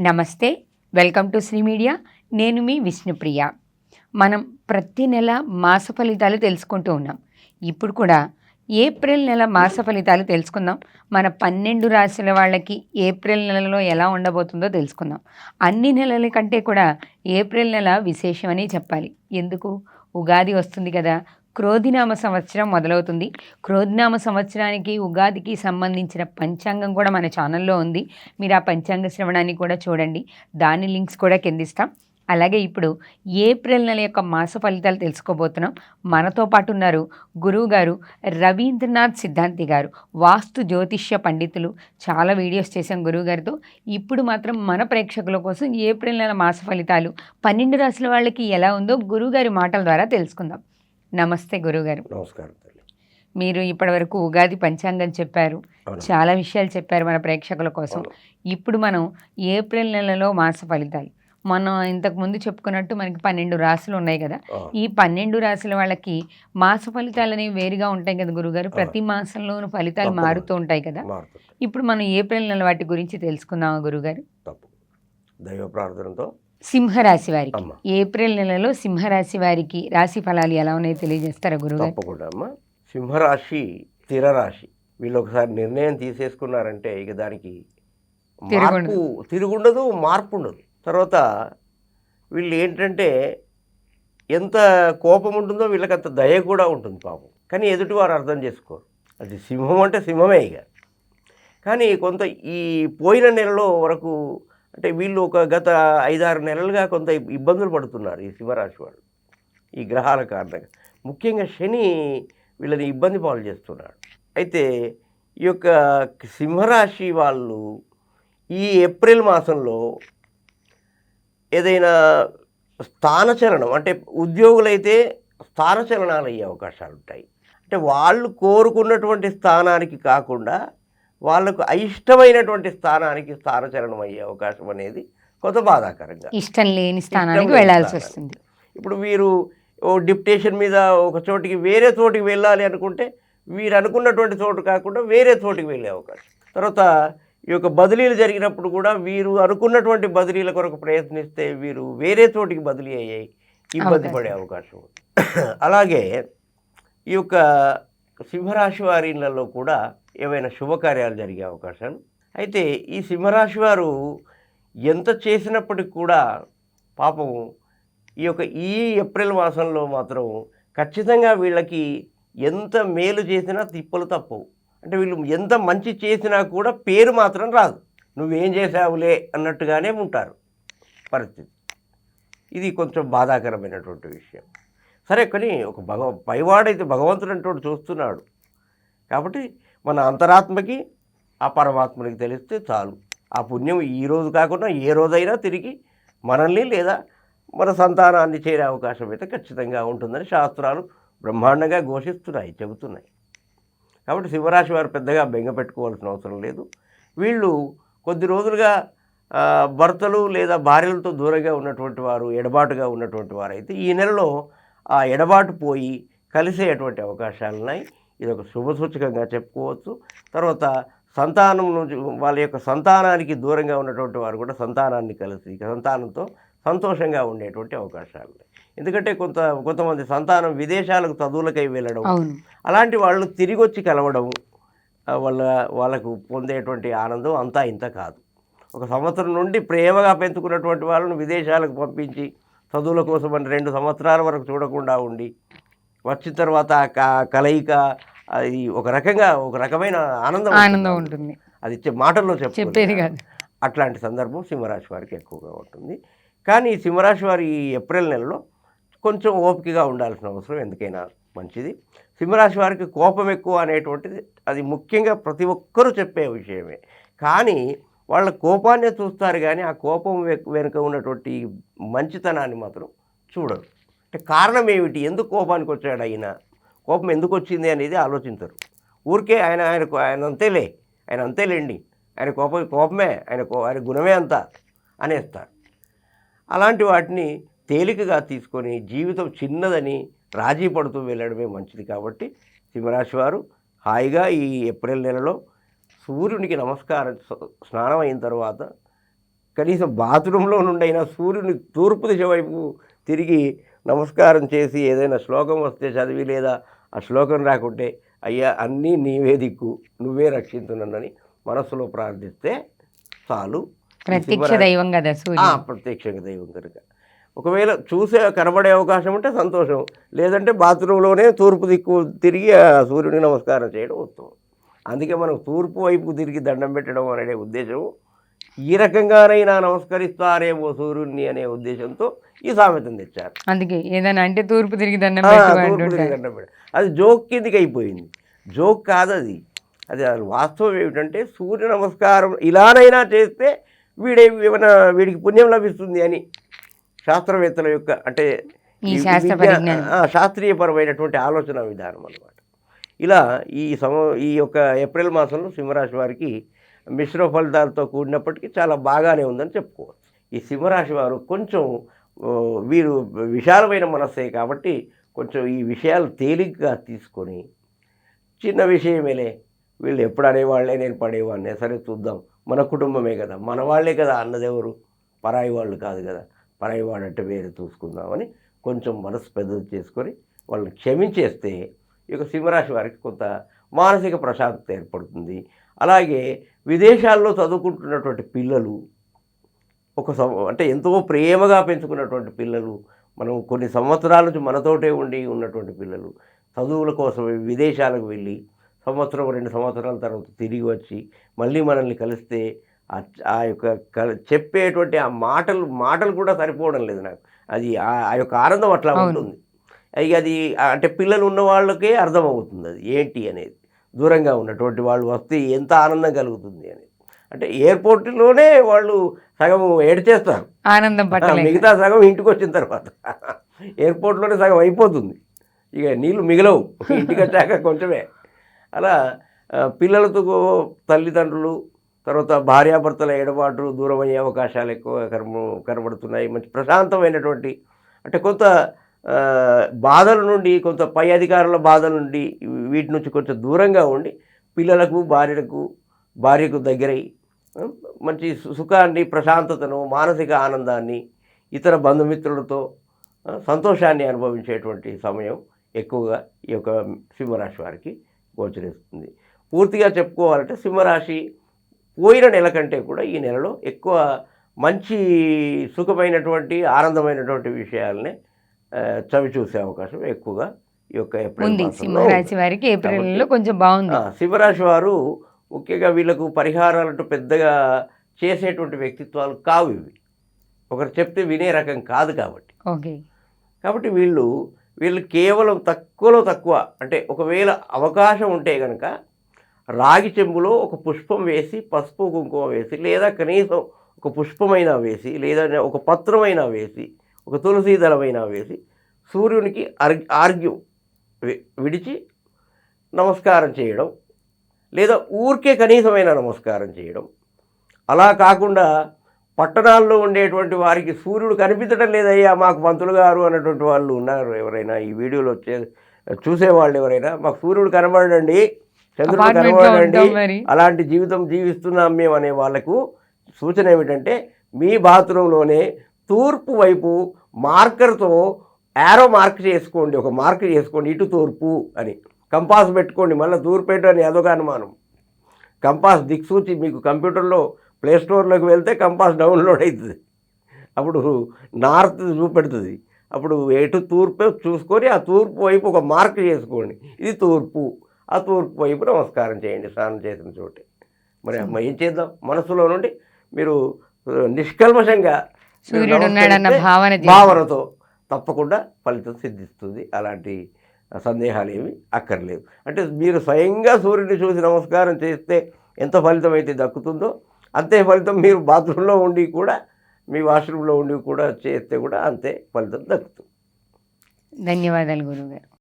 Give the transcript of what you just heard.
నమస్తే, welcome to Shri media. నేను మీ విష్ణుప్రియ. మనం ప్రతి నెల మాస ఫలితాలు తెలుసుకుంటూ ఉన్నాం. ఇప్పుడు కూడా ఏప్రిల్ నెల మాస ఫలితాలు తెలుసుకుందాం. మన 12 రాశుల వాళ్ళకి ఏప్రిల్ నెలలో ఎలా ఉండబోతుందో తెలుసుకుందాం. అన్ని నెలల కంటే కూడా ఏప్రిల్ నెల విశేషమని చెప్పాలి. ఎందుకు? ఉగాది వస్తుంది కదా. క్రోధినామ సంవత్సరం మొదలవుతుంది. క్రోధినామ సంవత్సరానికి ఉగాదికి సంబంధించిన పంచాంగం కూడా మన ఛానల్లో ఉంది. మీరు ఆ పంచాంగ శ్రవణాన్ని కూడా చూడండి. దాని లింక్స్ కూడా కిందిస్తాం. అలాగే ఇప్పుడు ఏప్రిల్ నెల యొక్క మాస ఫలితాలు తెలుసుకోబోతున్నాం. మనతో పాటు ఉన్నారు గురువు గారు రవీంద్రనాథ్ సిద్ధాంతి గారు, వాస్తు జ్యోతిష్య పండితులు. చాలా వీడియోస్ చేశాం గురువు గారితో. ఇప్పుడు మాత్రం మన ప్రేక్షకుల కోసం ఏప్రిల్ నెల మాస ఫలితాలు 12 రాశుల వాళ్ళకి ఎలా ఉందో గురువుగారి మాటల ద్వారా తెలుసుకుందాం. నమస్తే గురువుగారు. నమస్కారం తల్లి. మీరు ఇప్పటివరకు ఉగాది పంచాంగం చెప్పారు, చాలా విషయాలు చెప్పారు మన ప్రేక్షకుల కోసం. ఇప్పుడు మనం ఏప్రిల్ నెలలో మాస ఫలితాలు, మనం ఇంతకుముందు చెప్పుకున్నట్టు మనకి 12 రాశులు ఉన్నాయి కదా. ఈ 12 రాశుల వాళ్ళకి మాస ఫలితాలు అనేవి వేరుగా ఉంటాయి కదా గురుగారు. ప్రతి మాసంలోనూ ఫలితాలు మారుతూ ఉంటాయి కదా. ఇప్పుడు మనం ఏప్రిల్ నెల వాటి గురించి తెలుసుకుందామా గురుగారు? దైవ ప్రార్థనతో సింహరాశి వారికి ఏప్రిల్ నెలలో సింహరాశి వారికి రాశి ఫలాలు ఎలా ఉన్నాయో తెలియజేస్తారా గురుగారు? తప్పకుండా అమ్మా. సింహరాశి స్థిర రాశి. వీళ్ళు ఒకసారి నిర్ణయం తీసేసుకున్నారంటే ఇక దానికి తిరుగుండదు, మార్పు ఉండదు. తర్వాత వీళ్ళు ఏంటంటే ఎంత కోపం ఉంటుందో వీళ్ళకి అంత దయ కూడా ఉంటుంది పాపం. కానీ ఎదుటివారు అర్థం చేసుకోరు. అది సింహం అంటే సింహమే ఇక. కానీ కొంత ఈ పోయిన నెలలో వరకు అంటే వీళ్ళు ఒక గత 5-6 నెలలుగా కొంత ఇబ్బందులు పడుతున్నారు ఈ సింహరాశి వాళ్ళు, ఈ గ్రహాల కారణంగా. ముఖ్యంగా శని వీళ్ళని ఇబ్బంది పాలు చేస్తున్నాడు. అయితే ఈ యొక్క సింహరాశి వాళ్ళు ఈ ఏప్రిల్ మాసంలో ఏదైనా స్థానచలనం, అంటే ఉద్యోగులైతే స్థానచలనాలు అయ్యే అవకాశాలు ఉంటాయి. అంటే వాళ్ళు కోరుకున్నటువంటి స్థానానికి కాకుండా వాళ్ళకు అయిష్టమైనటువంటి స్థానానికి స్థానచలనం అయ్యే అవకాశం అనేది కొంత బాధాకరంగా, ఇష్టం లేని స్థానానికి వెళ్ళాల్సి వస్తుంది. ఇప్పుడు వీరు ఓ డిప్యుటేషన్ మీద ఒక చోటికి వేరే చోటికి వెళ్ళాలి అనుకుంటే వీరు అనుకున్నటువంటి చోటు కాకుండా వేరే చోటికి వెళ్ళే అవకాశం. తర్వాత ఈ యొక్క బదిలీలు జరిగినప్పుడు కూడా వీరు అనుకున్నటువంటి బదిలీల కొరకు ప్రయత్నిస్తే వీరు వేరే చోటికి బదిలీ అయ్యాయి ఇబ్బంది పడే అవకాశం ఉంది. అలాగే ఈ యొక్క సింహరాశి వారి ఇళ్లలో కూడా ఏవైనా శుభకార్యాలు జరిగే అవకాశం. అయితే ఈ సింహరాశి వారు ఎంత చేసినప్పటికి కూడా పాపం ఈ ఏప్రిల్ మాసంలో మాత్రం ఖచ్చితంగా వీళ్ళకి ఎంత మేలు చేసినా తిప్పలు తప్పవు. అంటే వీళ్ళు ఎంత మంచి చేసినా కూడా పేరు మాత్రం రాదు. నువ్వేం చేసావులే అన్నట్టుగానే ఉంటారు పరిస్థితి. ఇది కొంచెం బాధాకరమైనటువంటి విషయం. సరే, కానీ ఒక పైవాడైతే భగవంతుడు అంటూ చూస్తున్నాడు కాబట్టి మన అంతరాత్మకి ఆ పరమాత్మకి తెలిస్తే చాలు. ఆ పుణ్యం ఈ రోజు కాకుండా ఏ రోజైనా తిరిగి మనల్ని లేదా మన సంతానాన్ని చేరే అవకాశం అయితే ఖచ్చితంగా ఉంటుందని శాస్త్రాలు బ్రహ్మాండంగా ఘోషిస్తున్నాయి, చెబుతున్నాయి. కాబట్టి సింహరాశి వారు పెద్దగా బెంగ పెట్టుకోవాల్సిన అవసరం లేదు. వీళ్ళు కొద్ది రోజులుగా భర్తలు లేదా భార్యలతో దూరంగా ఉన్నటువంటి వారు, ఎడబాటుగా ఉన్నటువంటి వారు అయితే ఈ నెలలో ఆ ఎడబాటు పోయి కలిసేటువంటి అవకాశాలు ఉన్నాయి. ఇది ఒక శుభసూచకంగా చెప్పుకోవచ్చు. తర్వాత సంతానం నుంచి వాళ్ళ యొక్క సంతానానికి దూరంగా ఉన్నటువంటి వారు కూడా సంతానాన్ని కలిసి సంతానంతో సంతోషంగా ఉండేటువంటి అవకాశాలు ఉన్నాయి. ఎందుకంటే కొంతమంది సంతానం విదేశాలకు చదువులకై వెళ్ళడం, అలాంటి వాళ్ళు తిరిగి వచ్చి కలవడం వాళ్ళకు పొందేటువంటి ఆనందం అంతా ఇంత కాదు. ఒక సంవత్సరం నుండి ప్రేమగా పెంచుకున్నటువంటి వాళ్ళను విదేశాలకు పంపించి చదువుల కోసం అని 2 సంవత్సరాల వరకు చూడకుండా ఉండి వచ్చిన తర్వాత కలయిక అది ఒక రకమైన ఆనందం ఉంటుంది. అది మాటల్లో చెప్పేది కాదు. అట్లాంటి సందర్భం సింహరాశి వారికి ఎక్కువగా ఉంటుంది. కానీ సింహరాశి వారి ఈ ఏప్రిల్ నెలలో కొంచెం ఓపికగా ఉండాల్సిన అవసరం ఎందుకైనా మంచిది. సింహరాశి వారికి కోపం ఎక్కువ అనేటువంటిది అది ముఖ్యంగా ప్రతి ఒక్కరూ చెప్పే విషయమే. కానీ వాళ్ళ కోపాన్నే చూస్తారు కానీ ఆ కోపం వెనుక ఉన్నటువంటి మంచితనాన్ని మాత్రం చూడరు. అంటే కారణం ఏమిటి, ఎందుకు కోపానికి వచ్చాడు ఆయన, కోపం ఎందుకు వచ్చింది అనేది ఆలోచించరు. ఊరికే ఆయన అంతేలేండి, ఆయన కోపమే, ఆయన గుణమే అంతా అనేస్తారు. అలాంటి వాటిని తేలికగా తీసుకొని జీవితం చిన్నదని రాజీ పడుతూ వెళ్ళడమే మంచిది. కాబట్టి సింహరాశి వారు హాయిగా ఈ ఏప్రిల్ నెలలో సూర్యునికి స్నానం అయిన తర్వాత కనీసం బాత్రూంలో నుండైనా సూర్యుని తూర్పు దిశ వైపు తిరిగి నమస్కారం చేసి ఏదైనా శ్లోకం వస్తే చదివి, లేదా ఆ శ్లోకం రాకుంటే అయ్యా అన్నీ నీవే దిక్కు, నువ్వే రక్షించునని మనస్సులో ప్రార్థిస్తే చాలు. ప్రత్యక్ష దైవం కదా సూర్యుడు. ప్రత్యక్షంగా దైవం కనుక ఒకవేళ చూసే కనబడే అవకాశం ఉంటే సంతోషం, లేదంటే బాత్రూంలోనే తూర్పు దిక్కు తిరిగి ఆ సూర్యుడికి నమస్కారం చేయడం ఉత్తమం. అందుకే మనం తూర్పు వైపు తిరిగి దండం పెట్టడం అనే ఉద్దేశం, ఈ రకంగానైనా నమస్కరిస్తారేమో సూర్యుడిని అనే ఉద్దేశంతో ఈ సామెతను తెచ్చారు. అందుకే ఏదైనా అంటే తూర్పు తిరిగి దండం తూర్పు తిరిగి దండం పెట్ట, అది జోక్ కిందికి అయిపోయింది. జోక్ కాదు అది. అది వాస్తవం ఏమిటంటే సూర్య నమస్కారం ఇలానైనా చేస్తే ఏమైనా వీడికి పుణ్యం లభిస్తుంది అని శాస్త్రవేత్తల యొక్క, అంటే శాస్త్రీయపరమైనటువంటి ఆలోచన విధానం అన్నమాట. ఇలా ఈ యొక్క ఏప్రిల్ మాసంలో సింహరాశి వారికి మిశ్రమ ఫలితాలతో కూడినప్పటికీ చాలా బాగానే ఉందని చెప్పుకోవచ్చు. ఈ సింహరాశి వారు కొంచెం వీరు విశాలమైన మనస్సే కాబట్టి కొంచెం ఈ విషయాలు తేలిగ్గా తీసుకొని, చిన్న విషయమేలే, వీళ్ళు ఎప్పుడు అనేవాళ్ళే, నేను పడేవాడినే, సరే చూద్దాం, మన కుటుంబమే కదా, మన వాళ్ళే కదా, అన్నదెవరు, పరాయి వాళ్ళు కాదు కదా, పరాయి వాడంటే వేరే చూసుకుందామని కొంచెం మనసు పెద్దది చేసుకొని వాళ్ళని క్షమించేస్తే ఈ యొక్క సింహరాశి వారికి కొంత మానసిక ప్రశాంతత ఏర్పడుతుంది. అలాగే విదేశాల్లో చదువుకుంటున్నటువంటి పిల్లలు, అంటే ఎంతో ప్రేమగా పెంచుకున్నటువంటి పిల్లలు, మనం కొన్ని సంవత్సరాల నుంచి మనతోటే ఉండి ఉన్నటువంటి పిల్లలు చదువుల కోసం విదేశాలకు వెళ్ళి సంవత్సరం 2 సంవత్సరాల తర్వాత తిరిగి వచ్చి మళ్ళీ మనల్ని కలిస్తే ఆ యొక్క చెప్పేటువంటి ఆ మాటలు కూడా సరిపోవడం లేదు నాకు. అది ఆ యొక్క ఆనందం అట్లా ఉంటుంది. ఇక అది అంటే పిల్లలు ఉన్న వాళ్ళకే అర్థమవుతుంది అది ఏంటి అనేది. దూరంగా ఉన్నటువంటి వాళ్ళు వస్తే ఎంత ఆనందం కలుగుతుంది అనేది. అంటే ఎయిర్పోర్ట్లోనే వాళ్ళు సగం ఏడ్చేస్తారు ఆనందం పట్ల, మిగతా సగం ఇంటికి వచ్చిన తర్వాత ఎయిర్పోర్ట్లోనే సగం అయిపోతుంది, ఇక నీళ్ళు మిగలవు ఇంటికి వచ్చాక కొంచెమే. అలా పిల్లలతో తల్లిదండ్రులు, తర్వాత భార్యాభర్తల ఎడబాటు దూరమయ్యే అవకాశాలు ఎక్కువ కనబడుతున్నాయి. మంచి ప్రశాంతమైనటువంటి, అంటే కొంత బాధల నుండి, కొంత పై అధికారుల బాధల నుండి, వీటి నుంచి కొంచెం దూరంగా ఉండి పిల్లలకు భార్యకు దగ్గరై మంచి సుఖాన్ని, ప్రశాంతతను, మానసిక ఆనందాన్ని, ఇతర బంధుమిత్రులతో సంతోషాన్ని అనుభవించేటువంటి సమయం ఎక్కువగా ఈ యొక్క సింహరాశి వారికి గోచరిస్తుంది. పూర్తిగా చెప్పుకోవాలంటే సింహరాశి పోయిన నెల కంటే కూడా ఈ నెలలో ఎక్కువ మంచి సుఖమైనటువంటి, ఆనందమైనటువంటి విషయాలనే చవి చూసే అవకాశం ఎక్కువగా ఈ యొక్క ఏప్రిల్ సింహరాశి వారికి ఏప్రిల్లో కొంచెం బాగుంది. సింహరాశి వారు ముఖ్యంగా వీళ్ళకు పరిహారాలంటూ పెద్దగా చేసేటువంటి వ్యక్తిత్వాలు కావు ఇవి. ఒకరు చెప్తే వినే రకం కాదు కాబట్టి వీళ్ళు కేవలం తక్కువలో తక్కువ, అంటే ఒకవేళ అవకాశం ఉంటే కనుక రాగి చెంబులో ఒక పుష్పం వేసి, పసుపు కుంకుమ వేసి, లేదా కనీసం ఒక పుష్పమైనా వేసి, లేదా ఒక పత్రమైనా వేసి, ఒక తులసి దళమైనా వేసి సూర్యునికి ఆర్ఘ్యం విడిచి నమస్కారం చేయడం, లేదా ఊరికే కనీసమైన నమస్కారం చేయడం. అలా కాకుండా పట్టణాల్లో ఉండేటువంటి వారికి సూర్యుడు కనిపించడం లేదయ్యా మాకు పంతులు గారు అన్నటువంటి వాళ్ళు ఉన్నారు ఎవరైనా, ఈ వీడియోలో చూసేవాళ్ళు ఎవరైనా, మాకు సూర్యుడు కనబడండి, చంద్రుడు కనబడండి, అలాంటి జీవితం జీవిస్తున్నాం మేము అనే వాళ్ళకు సూచన ఏమిటంటే, మీ బాత్రూంలోనే తూర్పు వైపు మార్కర్తో యారో మార్క్ చేసుకోండి, ఒక మార్క్ చేసుకోండి, ఇటు తూర్పు అని కంపాస్ పెట్టుకోండి. మళ్ళీ తూర్పేట అని అదొక అనుమానం. కంపాస్ దిక్సూచి మీకు కంప్యూటర్లో ప్లేస్టోర్లోకి వెళ్తే కంపాస్ డౌన్లోడ్ అవుతుంది, అప్పుడు నార్త్ చూపెడుతుంది. అప్పుడు ఎటు తూర్పు చూసుకొని ఆ తూర్పు వైపు ఒక మార్క్ చేసుకోండి, ఇది తూర్పు, ఆ తూర్పు వైపు నమస్కారం చేయండి స్నానం చేసిన చోటే. మరి ఏం చేద్దాం, మనసులో నుండి మీరు నిష్కల్మషంగా భావనతో తప్పకుండా ఫలితం సిద్ధిస్తుంది. అలాంటి సందేహాలు ఏమి అక్కర్లేదు. అంటే మీరు స్వయంగా సూర్యుడిని చూసి నమస్కారం చేస్తే ఎంత ఫలితం అయితే దక్కుతుందో అంతే ఫలితం మీరు బాత్రూంలో ఉండి కూడా, మీ వాష్రూమ్లో ఉండి కూడా చేస్తే కూడా అంతే ఫలితం దక్కుతుంది. ధన్యవాదాలు గురువుగారు.